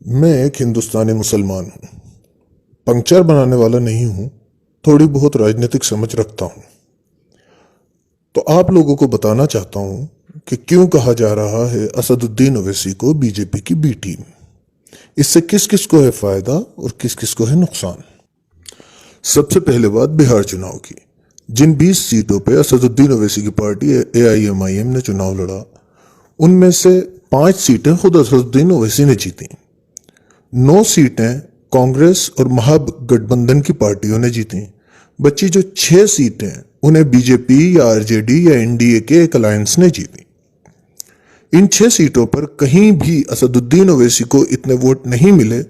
मैं एक हिंदुस्तानी मुसलमान हूँ। पंक्चर बनाने वाला नहीं हूँ। थोड़ी बहुत राजनीतिक समझ रखता हूँ। तो आप लोगों को बताना चाहता हूँ कि क्यों कहा जा रहा है असदुद्दीन ओवैसी को बीजेपी की बी टीम। इससे किस किस को है फायदा और किस किस को है नुकसान। सबसे पहले बात बिहार चुनाव की। जिन 20 सीटों पे असदुद्दीन ओवैसी की पार्टी एआईएमआईएम ने चुनाव लड़ा, उनमें से 5 सीटें खुद असदुद्दीन ओवैसी ने जीती। 9 सीटें कांग्रेस और महागठबंधन की पार्टियों ने जीती। बची जो 6 सीटें उन्हें बीजेपी या आरजेडी या एनडीए के एक अलायंस ने जीती। इन 6 सीटों पर कहीं भी असदुद्दीन ओवैसी को इतने वोट नहीं मिले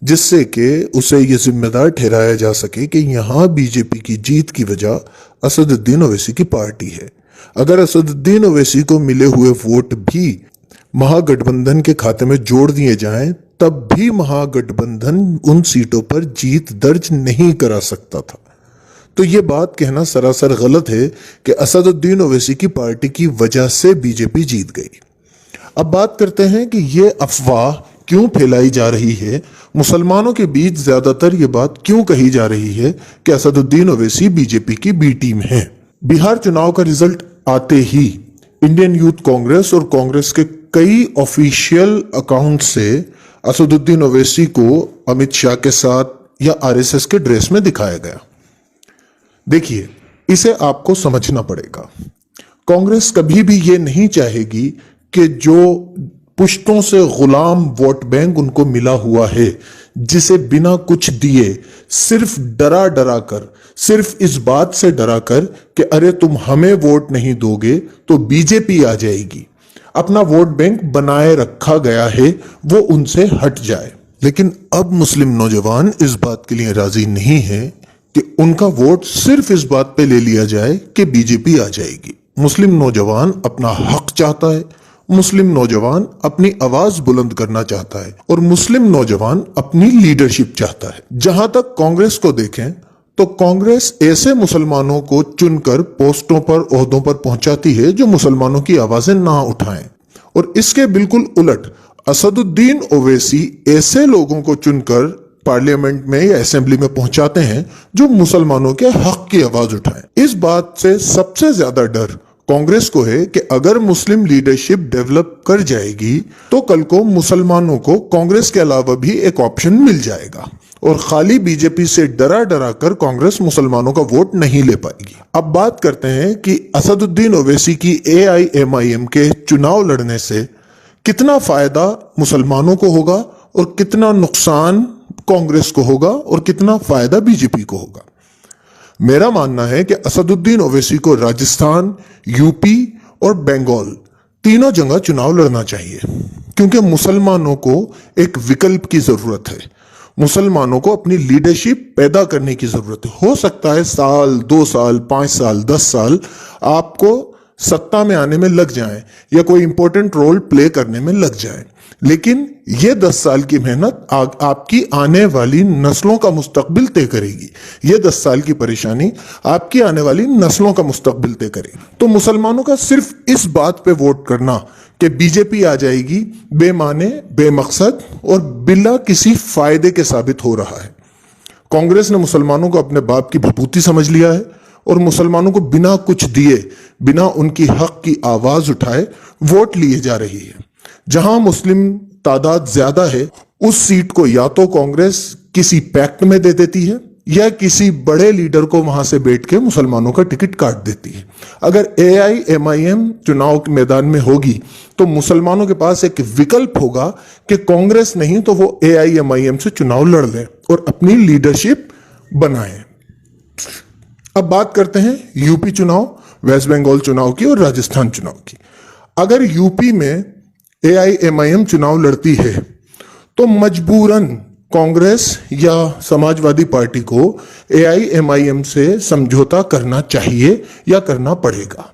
जिससे कि उसे ये जिम्मेदार ठहराया जा सके कि यहां बीजेपी की जीत की वजह असदुद्दीन ओवैसी की पार्टी है। अगर असदुद्दीन ओवैसी को मिले हुए वोट भी महागठबंधन के खाते में जोड़ दिए जाएं, तब भी महागठबंधन उन सीटों पर जीत दर्ज नहीं करा सकता था। तो ये बात कहना सरासर गलत है कि असदुद्दीन ओवैसी की पार्टी की वजह से बीजेपी जीत गई। अब बात करते हैं कि ये अफवाह क्यों फैलाई जा रही है। मुसलमानों के बीच ज्यादातर ये बात क्यों कही जा रही है कि असदुद्दीन ओवैसी बीजेपी की बी टीम है। बिहार चुनाव का रिजल्ट आते ही इंडियन यूथ कांग्रेस और कांग्रेस के कई ऑफिशियल अकाउंट से असदुद्दीन ओवैसी को अमित शाह के साथ या आरएसएस के ड्रेस में दिखाया गया। देखिए, इसे आपको समझना पड़ेगा। कांग्रेस कभी भी ये नहीं चाहेगी कि जो पुश्तों से गुलाम वोट बैंक उनको मिला हुआ है, जिसे बिना कुछ दिए सिर्फ डरा डरा कर, सिर्फ इस बात से डरा कर कि अरे तुम हमें वोट नहीं दोगे तो बीजेपी आ जाएगी, अपना वोट बैंक बनाए रखा गया है, वो उनसे हट जाए। लेकिन अब मुस्लिम नौजवान इस बात के लिए राजी नहीं है कि उनका वोट सिर्फ इस बात पे ले लिया जाए कि बीजेपी आ जाएगी। मुस्लिम नौजवान अपना हक चाहता है, मुस्लिम नौजवान अपनी आवाज बुलंद करना चाहता है और मुस्लिम नौजवान अपनी लीडरशिप चाहता है। जहां तक कांग्रेस को देखें तो कांग्रेस ऐसे मुसलमानों को चुनकर पोस्टों पर, ओहदों पर पहुंचाती है जो मुसलमानों की आवाजें ना उठाएं, और इसके बिल्कुल उलट असदुद्दीन ओवैसी ऐसे लोगों को चुनकर पार्लियामेंट में या असेंबली में पहुंचाते हैं जो मुसलमानों के हक की आवाज उठाएं। इस बात से सबसे ज्यादा डर कांग्रेस को है कि अगर मुस्लिम लीडरशिप डेवलप कर जाएगी तो कल को मुसलमानों को कांग्रेस के अलावा भी एक ऑप्शन मिल जाएगा और खाली बीजेपी से डरा डरा कर कांग्रेस मुसलमानों का वोट नहीं ले पाएगी। अब बात करते हैं कि असदुद्दीन ओवैसी की एआईएमआईएम के चुनाव लड़ने से कितना फायदा मुसलमानों को होगा और कितना नुकसान कांग्रेस को होगा और कितना फायदा बीजेपी को होगा। मेरा मानना है कि असदुद्दीन ओवैसी को राजस्थान, यूपी और बंगाल तीनों जगह चुनाव लड़ना चाहिए, क्योंकि मुसलमानों को एक विकल्प की जरूरत है। मुसलमानों को अपनी लीडरशिप पैदा करने की जरूरत है। हो सकता है साल, 2 साल, 5 साल, 10 साल आपको सत्ता में आने में लग जाए या कोई इंपॉर्टेंट रोल प्ले करने में लग जाए, लेकिन ये 10 साल की मेहनत आपकी आने वाली नस्लों का मुस्तकबिल तय करेगी। ये 10 साल की परेशानी आपकी आने वाली नस्लों का मुस्तकबिल तय करेगी। तो मुसलमानों का सिर्फ इस बात पे वोट करना कि बीजेपी आ जाएगी बेमाने, बेमकसद और बिला किसी फायदे के साबित हो रहा है। कांग्रेस ने मुसलमानों को अपने बाप की भभूति समझ लिया है और मुसलमानों को बिना कुछ दिए, बिना उनकी हक की आवाज उठाए वोट लिए जा रही है। जहां मुस्लिम तादाद ज्यादा है उस सीट को या तो कांग्रेस किसी पैक्ट में दे देती है या किसी बड़े लीडर को वहां से बैठ के मुसलमानों का टिकट काट देती है। अगर एआईएमआईएम चुनाव के मैदान में होगी तो मुसलमानों के पास एक विकल्प होगा कि कांग्रेस नहीं तो वो एआईएमआईएम से चुनाव लड़ ले और अपनी लीडरशिप बनाए। अब बात करते हैं यूपी चुनाव, वेस्ट बंगाल चुनाव की और राजस्थान चुनाव की। अगर यूपी में एआईएमआईएम चुनाव लड़ती है तो मजबूरन कांग्रेस या समाजवादी पार्टी को एआईएमआईएम से समझौता करना चाहिए या करना पड़ेगा।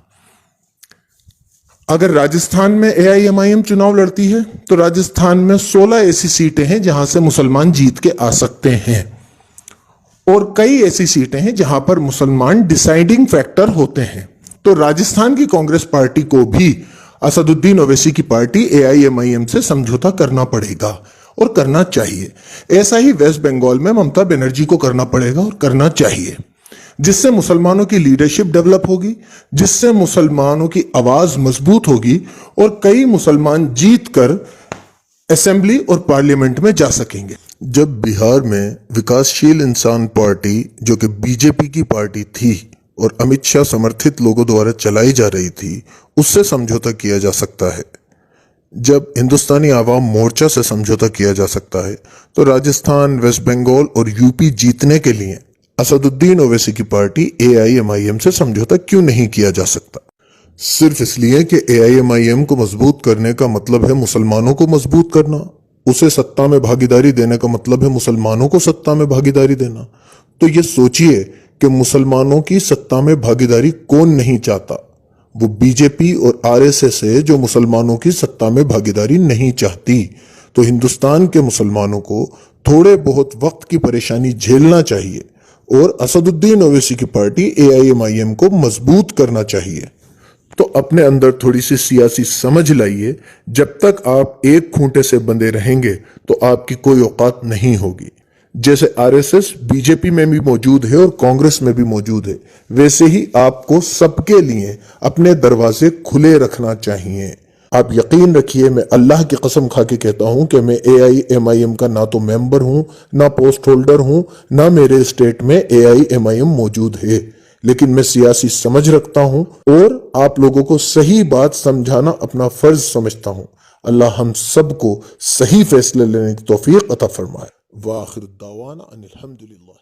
अगर राजस्थान में एआईएमआईएम चुनाव लड़ती है तो राजस्थान में 16 ऐसी सीटें हैं जहां से मुसलमान जीत के आ सकते हैं और कई ऐसी सीटें हैं जहां पर मुसलमान डिसाइडिंग फैक्टर होते हैं। तो राजस्थान की कांग्रेस पार्टी को भी असदुद्दीन ओवैसी की पार्टी एआईएमआईएम से समझौता करना पड़ेगा और करना चाहिए। ऐसा ही वेस्ट बंगाल में ममता बनर्जी को करना पड़ेगा और करना चाहिए, जिससे मुसलमानों की लीडरशिप डेवलप होगी, जिससे मुसलमानों की आवाज मजबूत होगी और कई मुसलमान जीत कर असेंबली और पार्लियामेंट में जा सकेंगे। जब बिहार में विकासशील इंसान पार्टी, जो कि बीजेपी की पार्टी थी और अमित शाह समर्थित लोगों द्वारा चलाई जा रही थी, उससे समझौता किया जा सकता है, जब हिंदुस्तानी आवाम मोर्चा से समझौता किया जा सकता है, तो राजस्थान, वेस्ट बंगाल और यूपी जीतने के लिए असदुद्दीन ओवैसी की पार्टी AIMIM से समझौता क्यों नहीं किया जा सकता? सिर्फ इसलिए कि AIMIM को मजबूत करने का मतलब है मुसलमानों को मजबूत करना, उसे सत्ता में भागीदारी देने का मतलब है मुसलमानों को सत्ता में भागीदारी देना। तो ये सोचिए कि मुसलमानों की सत्ता में भागीदारी कौन नहीं चाहता? वो बीजेपी और RSS है जो मुसलमानों की सत्ता में भागीदारी नहीं चाहती। तो हिंदुस्तान के मुसलमानों को थोड़े बहुत वक्त की परेशानी झेलना चाहिए और असदुद्दीन ओवैसी की पार्टी AIMIM को मजबूत करना चाहिए। तो अपने अंदर थोड़ी सी सियासी समझ लाइए। जब तक आप एक खूंटे से बंधे रहेंगे तो आपकी कोई औकात नहीं होगी। जैसे RSS बीजेपी में भी मौजूद है और कांग्रेस में भी मौजूद है, वैसे ही आपको सबके लिए अपने दरवाजे खुले रखना चाहिए। आप यकीन रखिए, मैं अल्लाह की कसम खा के कहता हूं कि मैं AIMIM का ना तो मेंबर हूं, ना पोस्ट होल्डर हूं, ना मेरे स्टेट में AIMIM मौजूद है, लेकिन मैं सियासी समझ रखता हूं और आप लोगों को सही बात समझाना अपना फर्ज समझता हूं। अल्लाह हम सबको सही फैसले लेने की तौफीक अता फरमाए। वाखिर दावाना अनिल हम्दुलिल्लाह।